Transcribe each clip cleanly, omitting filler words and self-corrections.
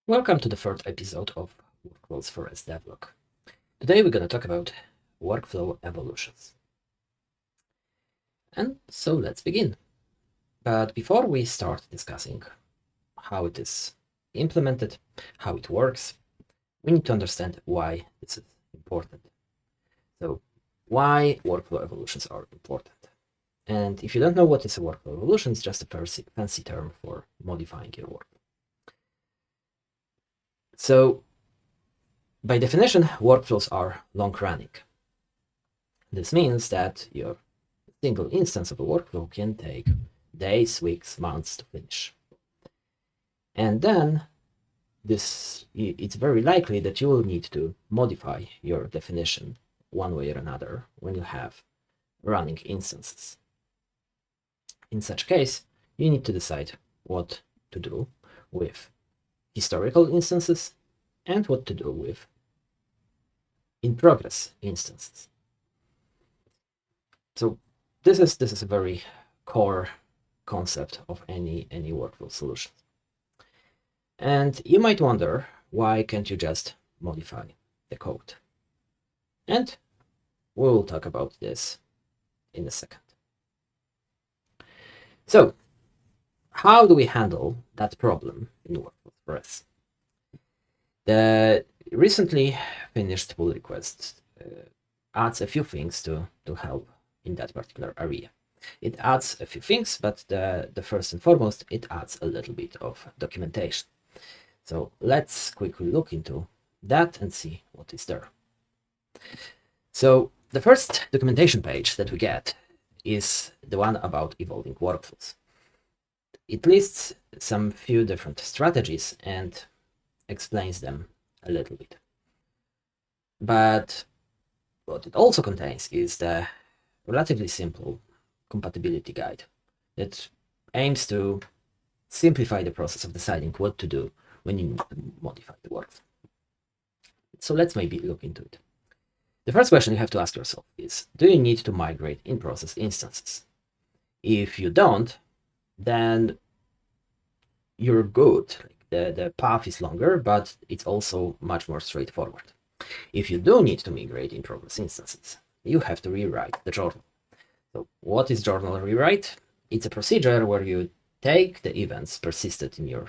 Welcome to the third episode of Workflows4s DevLog. Today we're going to talk about workflow evolutions. And so let's begin. But before we start discussing how it is implemented, how it works, we need to understand why this is important. So why workflow evolutions are important. And if you don't know what is a workflow evolution, it's just a fancy term for modifying your workflow. So by definition, workflows are long-running. This means that your single instance of a workflow can take days, weeks, months to finish. And then it's very likely that you will need to modify your definition one way or another when you have running instances. In such case, you need to decide what to do with historical instances and what to do with in-progress instances. So this is a very core concept of any workflow solution. And you might wonder, why can't you just modify the code? And we will talk about this in a second. So how do we handle that problem in Workflows4s? The recently finished pull request adds a few things to help in that particular area. It adds a few things, but the first and foremost, it adds a little bit of documentation. So let's quickly look into that and see what is there. So the first documentation page that we get is the one about evolving workflows. It lists some few different strategies and explains them a little bit. But what it also contains is the relatively simple compatibility guide that aims to simplify the process of deciding what to do when you need to modify the workflow. So let's maybe look into it. The first question you have to ask yourself is, do you need to migrate in-process instances? If you don't, then you're good. The path is longer, but it's also much more straightforward. If you do need to migrate in-progress instances, you have to rewrite the journal. So what is journal rewrite? It's a procedure where you take the events persisted in your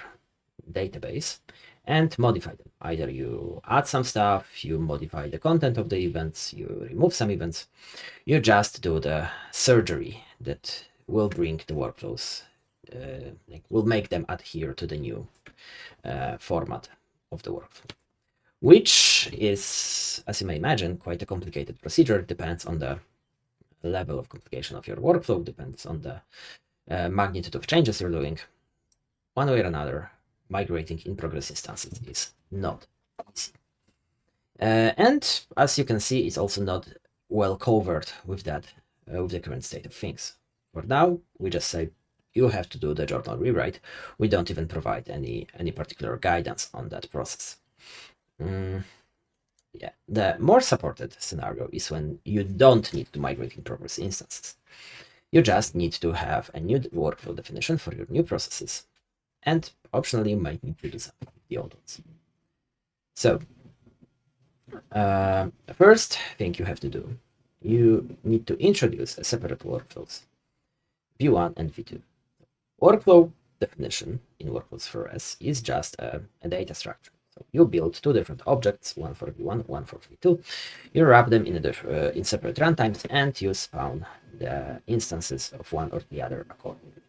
database and modify them. Either you add some stuff, you modify the content of the events, you remove some events, you just do the surgery that will bring the workflows, will make them adhere to the new format of the workflow, which is, as you may imagine, quite a complicated procedure. It depends on the level of complication of your workflow, depends on the magnitude of changes you're doing. One way or another, migrating in-progress instances is not easy. And as you can see, it's also not well covered with that, with the current state of things. For now, we just say you have to do the journal rewrite. We don't even provide any particular guidance on that process. Yeah, the more supported scenario is when you don't need to migrate in progress instances. You just need to have a new workflow definition for your new processes, and optionally you might need to do something with the old ones. So first thing you have to do, you need to introduce a separate workflows, v1 and v2. Workflow definition in Workflows4s is just a data structure. So you build two different objects, one for v1, one for v2. You wrap them in separate runtimes, and you spawn the instances of one or the other accordingly.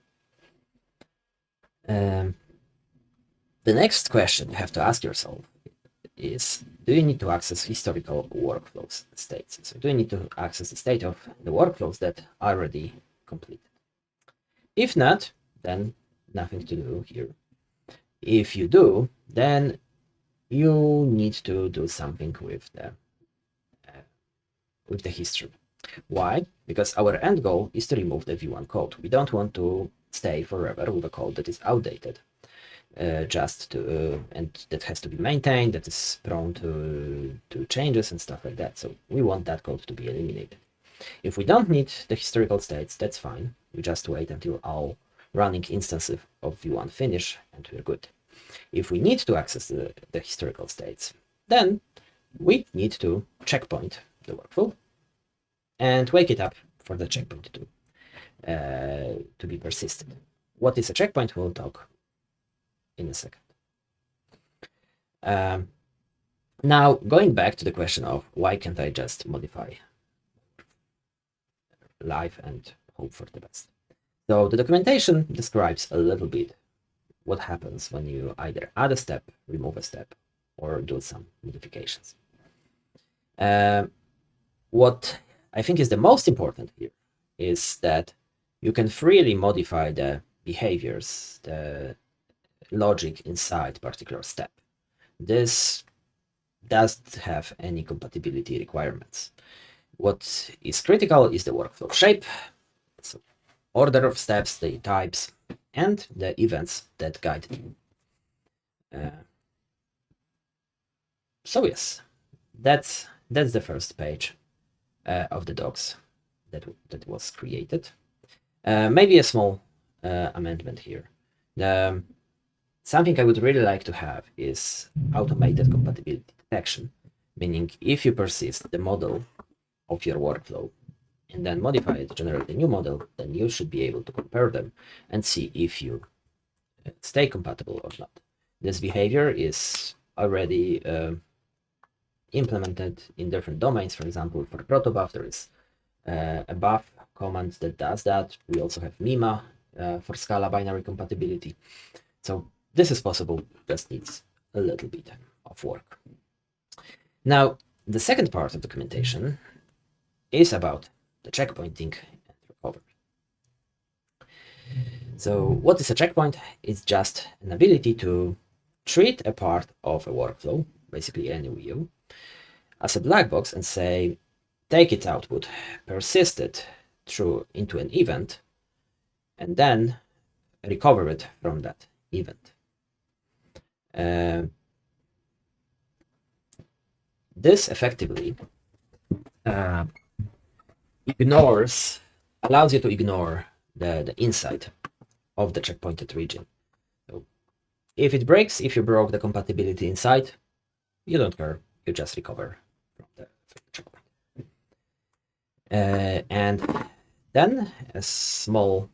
The next question you have to ask yourself is, do you need to access historical workflows states? So do you need to access the state of the workflows that are already completed? If not, then nothing to do here. If you do, then you need to do something with the history. Why? Because our end goal is to remove the v1 code. We don't want to stay forever with a code that is outdated, and that has to be maintained, that is prone to changes and stuff like that. So we want that code to be eliminated. If we don't need the historical states, that's fine. We just wait until all running instances of v1 finish, and we're good. If we need to access the historical states, then we need to checkpoint the workflow and wake it up for the checkpoint to be persisted. What is a checkpoint? We'll talk in a second. Now, going back to the question of why can't I just modify live and hope for the best? So the documentation describes a little bit what happens when you either add a step, remove a step, or do some modifications. What I think is the most important here is that you can freely modify the behaviors, the logic inside particular step. This doesn't have any compatibility requirements. What is critical is the workflow shape, so order of steps, the types, and the events that guide them. So yes, that's the first page of the docs that was created. Maybe a small amendment here. Something I would really like to have is automated compatibility detection, meaning if you persist the model of your workflow and then modify it to generate a new model, then you should be able to compare them and see if you stay compatible or not. This behavior is already implemented in different domains. For example, for protobuf, there is a buff command that does that. We also have MIMA for Scala binary compatibility. So this is possible, just needs a little bit of work. Now, the second part of documentation is about the checkpointing and recovery. So what is a checkpoint? It's just an ability to treat a part of a workflow, basically any view, as a black box and say, take its output, persist it through into an event, and then recover it from that event. This effectively allows you to ignore the inside of the checkpointed region. So if it breaks, if you broke the compatibility inside, you don't care, you just recover from the checkpoint. And then a small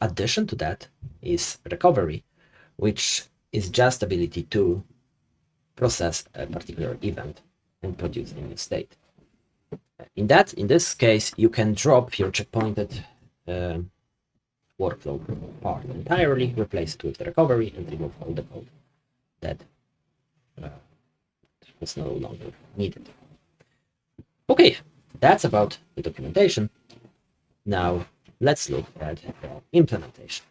addition to that is recovery, which is just ability to process a particular event and produce a new state. In this case, you can drop your checkpointed workflow part entirely, replace it with the recovery, and remove all the code that was no longer needed. Okay, that's about the documentation. Now, let's look at the implementation.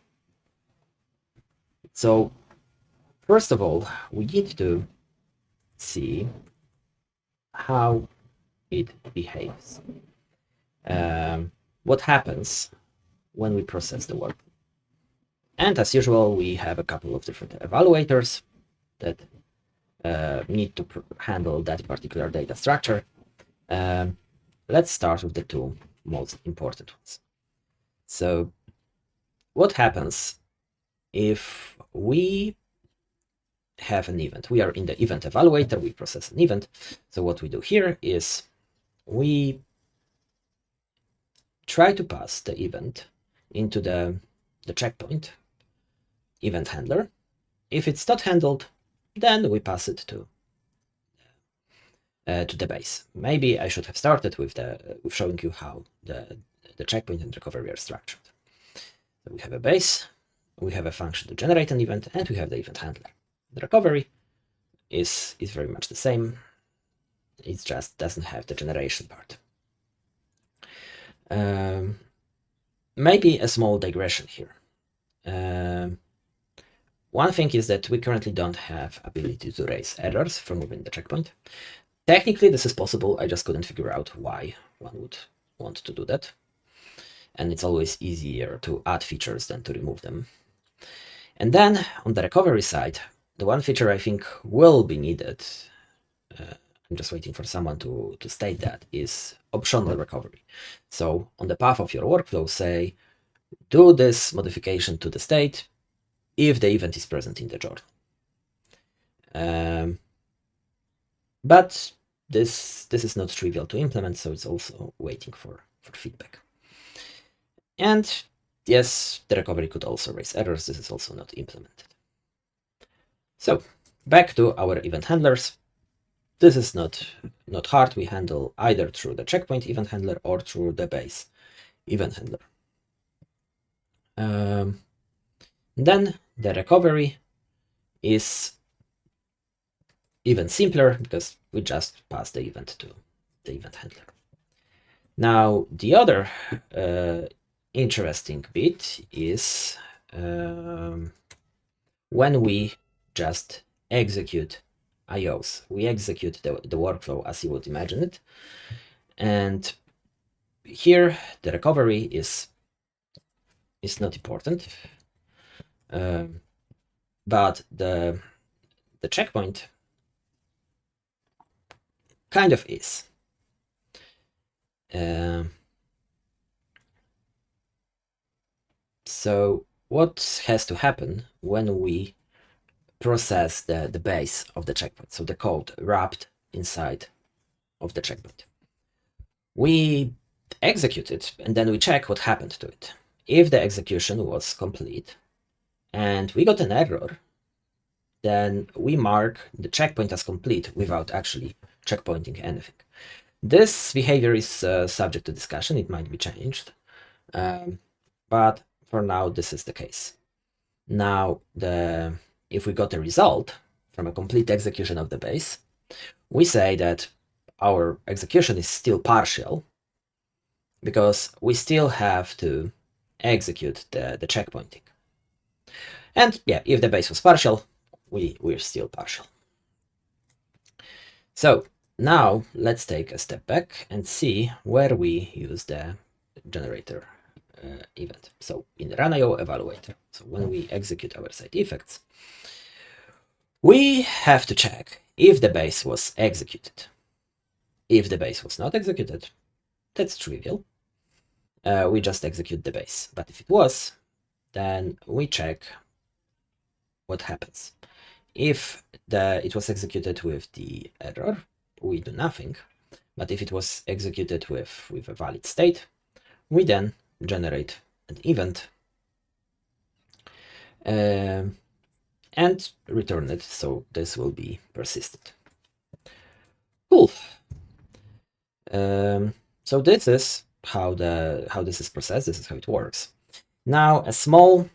So, first of all, we need to see how it behaves. What happens when we process the work. And as usual, we have a couple of different evaluators that need to handle that particular data structure. Let's start with the two most important ones. So what happens if we have an event? We are in the event evaluator, we process an event. So what we do here is we try to pass the event into the checkpoint event handler. If it's not handled, then we pass it to the base. Maybe I should have started with showing you how the checkpoint and recovery are structured. So we have a base, we have a function to generate an event, and we have the event handler. The recovery is very much the same. It just doesn't have the generation part. Maybe a small digression here. One thing is that we currently don't have ability to raise errors from within the checkpoint. Technically, this is possible. I just couldn't figure out why one would want to do that. And it's always easier to add features than to remove them. And then on the recovery side, the one feature I think will be needed, I'm just waiting for someone to state that, is optional recovery. So on the path of your workflow, say do this modification to the state if the event is present in the journal. But this is not trivial to implement, so it's also waiting for feedback. And yes, the recovery could also raise errors. This is also not implemented. So back to our event handlers. This is not hard. We handle either through the checkpoint event handler or through the base event handler. Then the recovery is even simpler because we just pass the event to the event handler. Now, the other interesting bit is when we just execute IOs. We execute the workflow as you would imagine it. And here the recovery is not important. But the checkpoint kind of is. So what has to happen when we process the base of the checkpoint, so the code wrapped inside of the checkpoint? We execute it and then we check what happened to it. If the execution was complete and we got an error, then we mark the checkpoint as complete without actually checkpointing anything. This behavior is subject to discussion. It might be changed, but for now, this is the case. Now, if we got a result from a complete execution of the base, we say that our execution is still partial because we still have to execute the checkpointing. And yeah, if the base was partial, we're still partial. So now let's take a step back and see where we use the generator event. So in the run.io evaluator, so when we execute our side effects, we have to check if the base was executed. If the base was not executed, that's trivial. We just execute the base. But if it was, then we check what happens. If it was executed with the error, we do nothing. But if it was executed with a valid state, we then generate an event and return it. So this will be persisted. Cool. So this is how this is processed. This is how it works. Now a small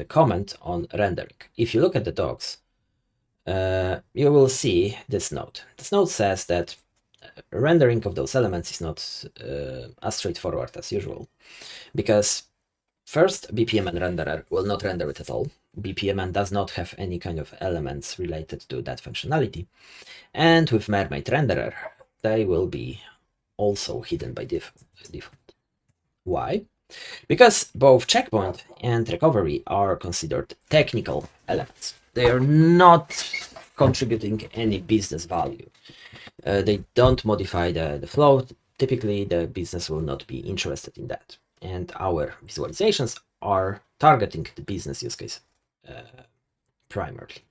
comment on rendering. If you look at the docs, you will see this note. This note says that rendering of those elements is not as straightforward as usual, because first, BPMN renderer will not render it at all. BPMN does not have any kind of elements related to that functionality. And with Mermaid renderer, they will be also hidden by default. Why? Because both checkpoint and recovery are considered technical elements. They are not contributing any business value. They don't modify the flow. Typically, the business will not be interested in that. And our visualizations are targeting the business use case primarily.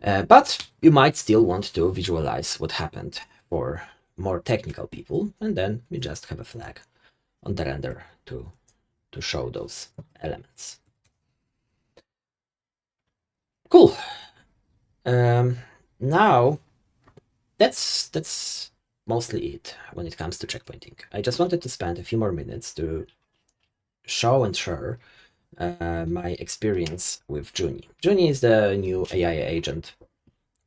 But you might still want to visualize what happened for more technical people, and then we just have a flag on the render to show those elements. Cool. Now that's mostly it when it comes to checkpointing. I just wanted to spend a few more minutes to show and share my experience with Junie. Junie is the new AI agent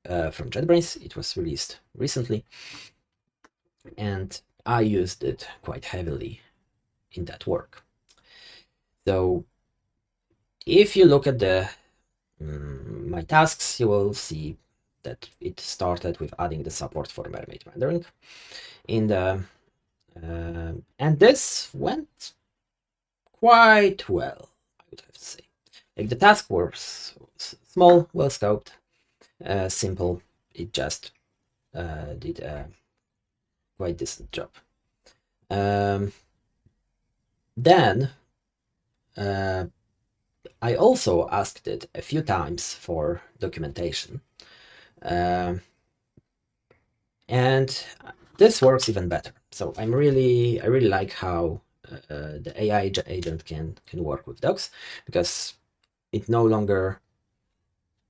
from JetBrains. It was released recently, and I used it quite heavily in that work. So if you look at my tasks, you will see that it started with adding the support for Mermaid rendering in the and this went quite well, I would have to say. Like the task was small, well scoped, simple. It just did a quite decent job. Then I also asked it a few times for documentation. And this works even better. So I really like how the AI agent can work with docs, because it no longer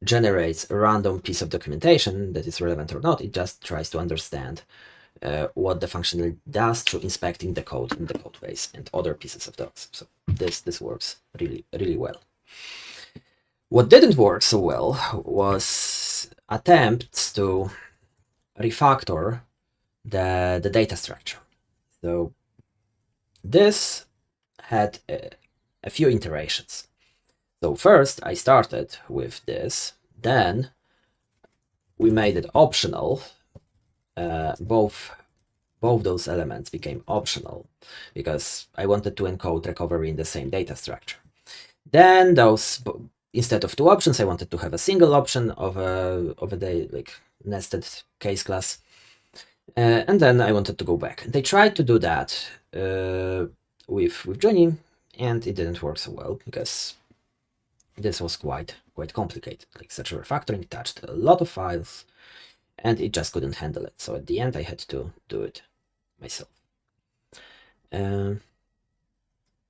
generates a random piece of documentation that is relevant or not. It just tries to understand what the function does through inspecting the code in the code base and other pieces of docs. So this works really well. What didn't work so well was attempts to refactor the data structure. So this had a few iterations. So first I started with this, then we made it optional. Both those elements became optional because I wanted to encode recovery in the same data structure. Then those, instead of two options, I wanted to have a single option of a like nested case class. And then I wanted to go back. They tried to do that with Junie, and it didn't work so well because this was quite complicated. Like, such a refactoring touched a lot of files, and it just couldn't handle it. So at the end, I had to do it myself.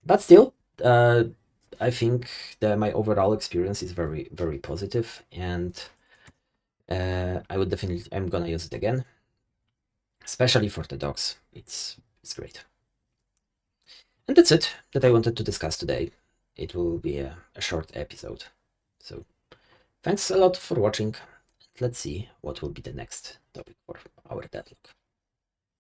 But still, I think that my overall experience is very positive, and I'm gonna use it again, especially for the docs. It's great. And that's it that I wanted to discuss today. It will be a short episode. So thanks a lot for watching. Let's see what will be the next topic for our devlog.